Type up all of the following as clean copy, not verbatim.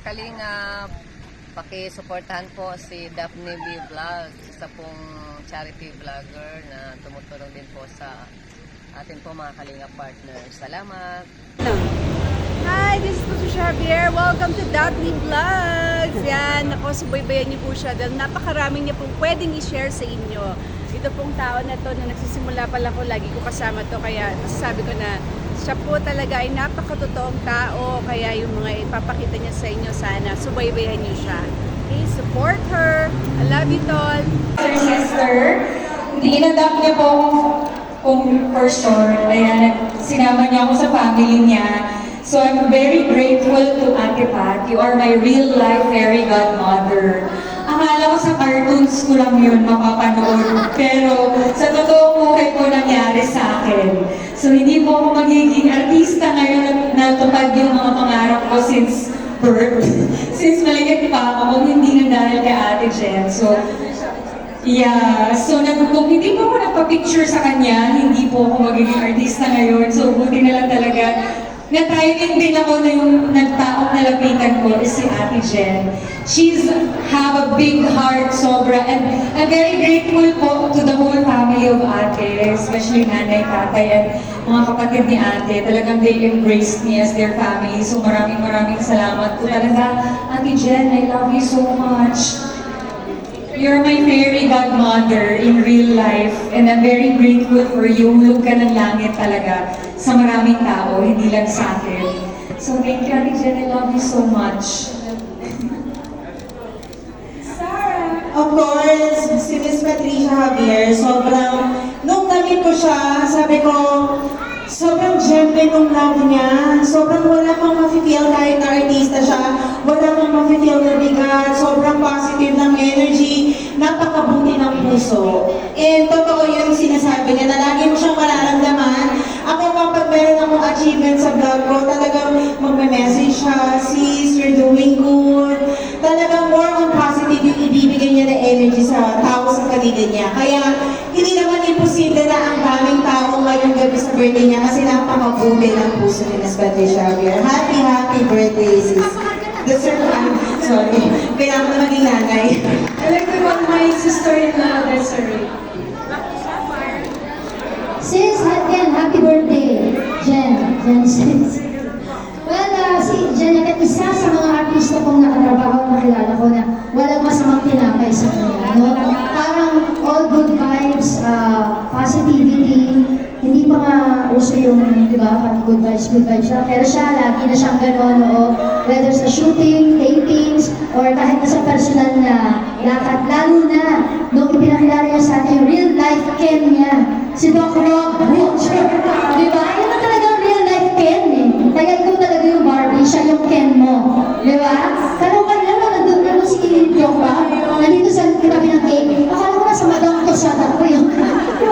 Kalingap, paki-suportahan po si Daphne B. Vlog, isa pong charity vlogger na tumutulong din po sa atin po mga Kalingap partners. Salamat! Hi, this is Puso Javier. Welcome to Daphne Vlogs. Yan, ako, subaybayan niyo po siya dahil napakaraming niya pong pwedeng i-share sa inyo. Ito pong tao na to, na nagsisimula pa lang ko, lagi ko kasama to, kaya masasabi ko na siya po talaga ay napakatotoong tao, kaya yung mga ipapakita niya sa inyo, sana subaybayan niyo siya. Please support her. I love you, Tol. Sister, in-adapt niya po akong for sure. Ayan, sinama niya ako sa family niya. So I'm very grateful to Ate Pat. You are my real life fairy godmother. Akala ko sa cartoons ko lang yun mapapanood. Pero sa totoong buhay po nangyari sa akin. So hindi po ako magiging artista ngayon na natupad yung mga pangarap ko since birth. Since maliit pa ako, kung hindi na dahil kay Ate Jen. So, yeah. So, kung hindi po ako nagpa-picture sa kanya, hindi po ako magiging artista ngayon. So, buti na lang talaga. Na-timing din ako na yung nagtaong nalapitan ko is si Ate Jen. She's have a big heart, sobra. And I'm very grateful po to the whole family of Ate, especially nanay, tatay, and mga kapatid ni Ate. Talagang they embraced me as their family. So maraming salamat po talaga. Ate Jen, I love you so much. You're my fairy godmother in real life, and I'm very grateful for you. Hulog ka ng langit talaga sa maraming tao, hindi lang sa akin. So thank you, Ate Jen. I love you so much. Sarah! Of course, si Miss Patricia Javier, nung na-meet ko siya, sabi ko, sobrang genuine nung love niya. Sobrang wala kang mafe-feel kahit na artista siya. Wala kang mafe-feel na bigat. Sobrang positive ng energy. Napakabuti ng puso. And totoo yung sinasabi niya na lagi mo siyang mararamdaman. Ako kapag meron akong achievement sa vlog ko, talagang magme-message siya, sis, you're doing good. Talagang more on positive yung ibibigay niya na energy sa tao sa paligid niya. Kaya hindi naman imposible na ang daming tao ngayong gabi sa birthday niya kasi napakabuti ng puso ni Miss Patricia Javier. Happy birthday, sis. Deserve sorry. Kaya ako na maging nanay. I like to call my sister-in-law, Desiree. Sis, again, happy birthday, Jen sis. Well, si Janet, isa sa mga artista kong nakatrabaho, nakilala ko na walang masamang tinapay sa kanya. No? Parang all good vibes, positivity, hindi pa nga uso yung, di ba, parang good vibes lang. Pero siya, lagi na siyang gano'n, no? Whether sa shooting, tapings, or kahit sa personal na lakad. Lalo na, nung ipinakilala niya sa atin yung real life Ken niya, si Doc Rob Butcher. Di ba? Yan na talagang real life Ken eh. Kaya ikaw talaga yung Barbie, siya yung Ken mo. Di ba? Kalukan lang, nandun si Doc Rob, nandito sa katabi ng cake. Akala ko nasa Madame Tosada ko yung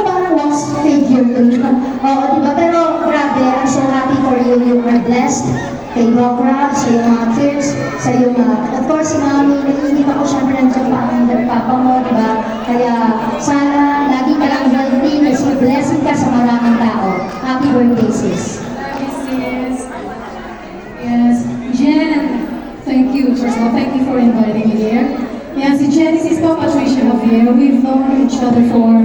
parang wax figure yun. Oo, di ba? Pero grabe, I'm so happy for you. You are blessed. Kay Doc Rob, sa iyong mga kids, sa iyong of course, si Mami, naiinip ako siyempre nandiyan pa ang nagpapa mo, di ba? Kaya sana lagi ka lang healthy, kasi blessing ka sa maraming tao. Happy birthday, sis. Love you, sis. Yes, Jen, thank you. First of all, thank you for inviting me here. Yeah, si Genesis po, Patricia Javier. We've known each other for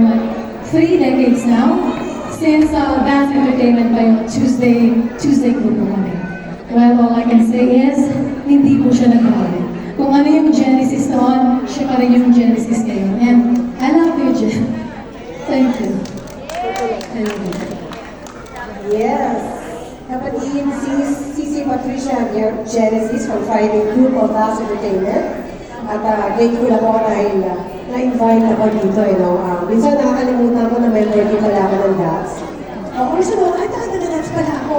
3 decades now. Since Dance Entertainment pa yung Tuesday group mo kami. Well, all I can say is, hindi po siya nagbago. Kung ano yung Genesis noon, siya pa rin yung Genesis ngayon. And I love you, Jen. Thank you. I love you. Yes. Kapatid, si Patricia Genesis from Friday Group of Dance Entertainment. At grateful ako dahil na-invite ako dito. Minsan nakakalimutan ko na may birthday pala ako ng dance. Ako minsan ako, ay naka-dance pala ako.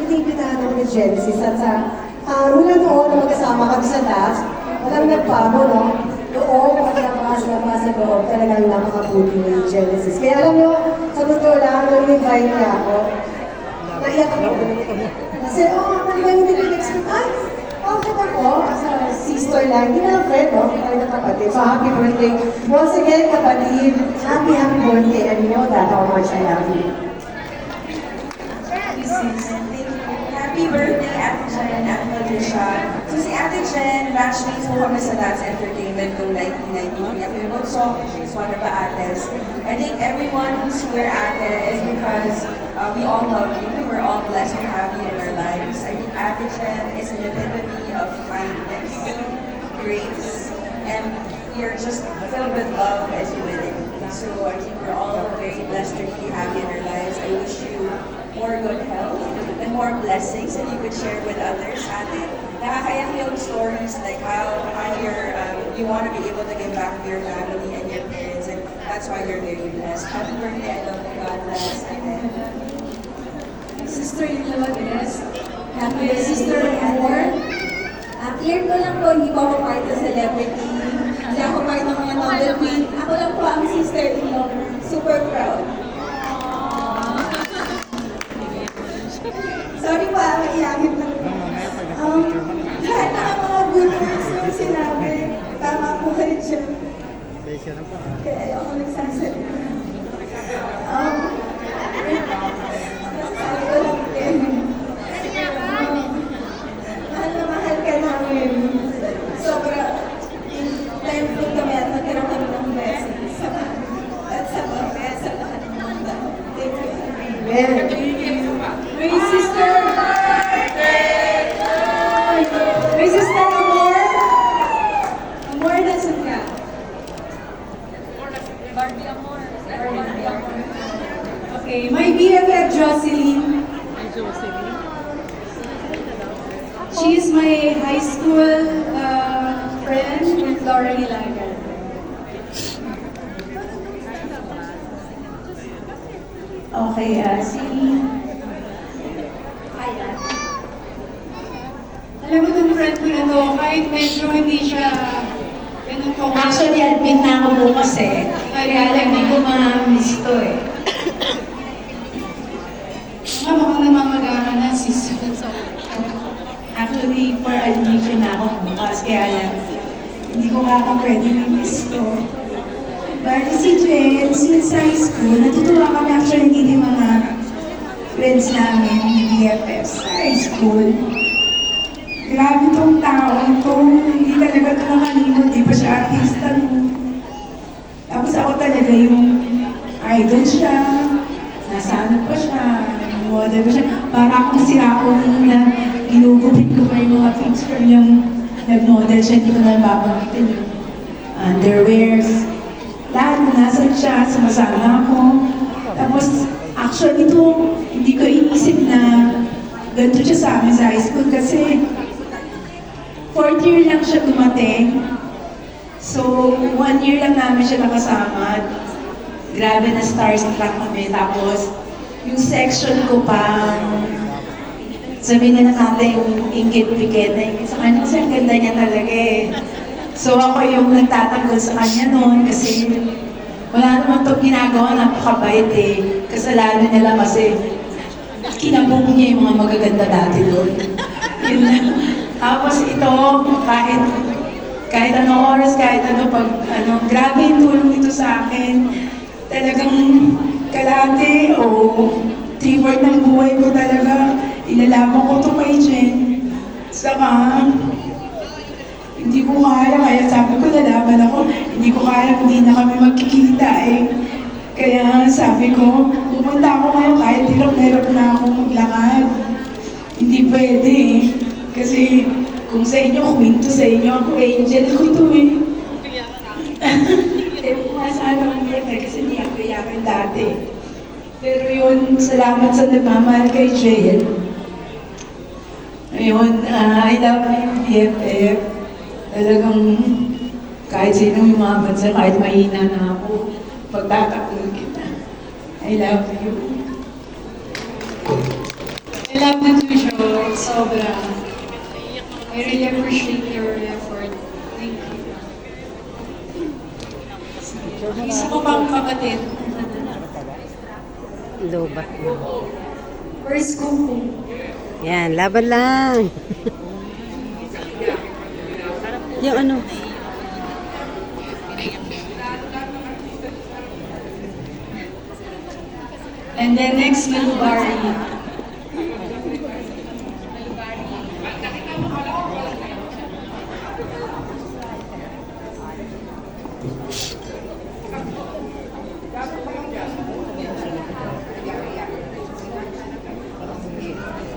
Pinipitahan ako ni Genesis. At mula noon na magkasama kami sa dance, walang nagbago, no? Noong paglapas sa loob, talagang napakabuti ni Genesis. Kaya alam nyo, sa totoo lang, nung invite niya ako, naiyak ako. Kasi, talagang hindi ko expect, ay, bakit ako? Sa sister lang, hindi na friend, no? Ay, na kapatid. So, happy birthday. Once again, kapatid, happy birthday. And you know that how much I love you. Sis. Happy birthday, Ate Jen, Ate Patricia. So si Ate Jen, batchmates po kami sa Dance Entertainment noong 1993. Ako yung bunso, she's one of the ates. I think everyone who's here, Ate, is because we all love you. We're all blessed to have you in our lives. I think Ate Jen is an epitome of kindness, grace, and you're just filled with love as you live it. So I think we're all very blessed to really have you in our lives. I wish you more good health and more blessings that you could share with others. Ate, nakakayak yung stories like how you want to be able to give back to your family and your parents, and that's why you're very blessed. Happy birthday, I love you. God bless. Ate. Sister-in-law, yes. Happy Sister Amor. Clear ko lang po, hindi po ako part ng celebrity. Hindi ako part ng mga Nobel Queen. Ako lang po ang sister-in-law. Super proud. Sorry po, iyakin lang. Lahat ng mga good words yung sinabi, tama po kayo dyan. Kaya ayoko nagsasalita. Masasabi ko lang din. Mahal na mahal ka namin. Sobra. Thankful kami at nagkaroon kami ng blessings sa at sa mga sa lahat ng mga thank you. My sister! My sister Amor! Amor, nasan ka? Barbie Amor. Okay, my BFF Jocelyn. She is my high school friend, Laura Hilaga. Okay, si... Alam mo itong friend ko na to, kahit medyo hindi siya ganun ko. Actually, admit na ako bukas eh. Kaya lang hindi ko ma-miss to eh. Nga mukhang namamagana na sis. Actually, for admission na ako bukas. Kaya lang, hindi ko nga ako pwede na-miss to. But si Jen, since high school, natutuwa kami actually hindi mga friends namin, BFF sa high school. Grabe tong taon to, hindi talaga ito makalimot, di pa siya artista no. Tapos ako talaga yung idol siya, nasanap pa siya, model pa siya. Para akong sirako na ginugupit ko pa yung mga picture niyang nag-model siya, hindi ko na babanggitin yung underwears. Lahat na nasan siya, sumasama ako. Tapos actually ito, hindi ko inisip na ganito siya sa amin sa high school kasi 4th year lang siya dumating. So, 1 year lang namin siya nakasama. Grabe na starstruck kami. Tapos, yung section ko pang sabihin na natin ingit-bigit na ingit sa kanya kasi ang ganda niya talaga eh. So, ako yung nagtatanggol sa kanya noon kasi wala naman itong ginagawa, napakabait eh. Kasalanan niya lang kasi kinabong niya yung mga magaganda dati doon. Yun lang. Tapos ito, kahit anong oras, kahit grabe yung tulong nito sa akin. Talagang kalate o 3/4 ng buhay ko talaga. Ilalaman ko ito kay Jen. Saka, hindi ko kaya, kaya sabi ko lalaban ako, hindi ko kaya, hindi na kami magkikita eh. Kaya sabi ko, pupunta ako ngayon kahit hirap na ako maglakad. Hindi pwede eh. Kasi kung sa inyo, kwento sa inyo, ako angel ko to eh. Eh, sana akong birthday kasi hindi ako iyakin dati. Pero yun, salamat sa nagmamahal kay Jen. Ayun, I love you, BFF. Talagang kahit sino yung mga bansa, kahit mahina na ako, pagtatakul kita. I love you. I love the two shows. Sobra. I really appreciate your effort. Thank you. Isa ko pang kapatid. Lobat mo. First ko. Yan, laban lang. Yung ano. And then next, Lil Barry.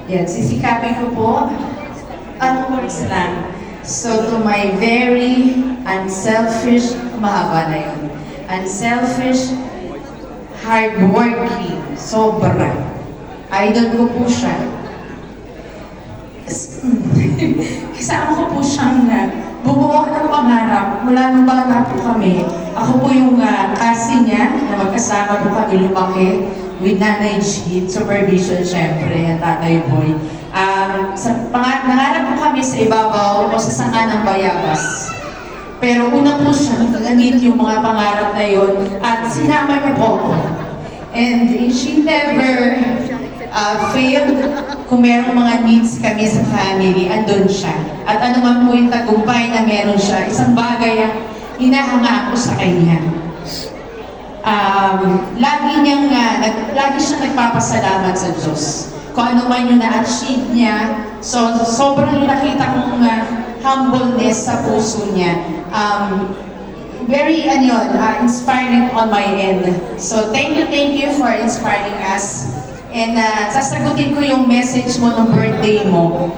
Yan, sisikapin ko po. Ano words lang? So, to my very unselfish, mahaba na yun. Unselfish, hardworking, sobra. Idol ko po siya. Kasama ko po siyang bubuo ng pangarap mula nung bata po kami. Ako po yung kasi niya na magkasama po kami lumaki with Nanay G, supervision syempre, at Tatay Boy. Nangarap po kami sa ibabaw o sa sanga ng bayabas. Pero una po siya, naging yung mga pangarap na yun at sinama niya po ako. And she never failed. Kung merong mga needs kami sa family, andun siya. At ano man po yung tagumpay na meron siya, isang bagay ang hinahanga ko sa kanya. Lagi siyang nagpapasalamat sa Diyos. Kung ano man yung na-achieve niya, so sobrang nakita kong humbleness sa puso niya. Very inspiring on my end. So thank you for inspiring us. And sasagutin ko yung message mo ng birthday mo.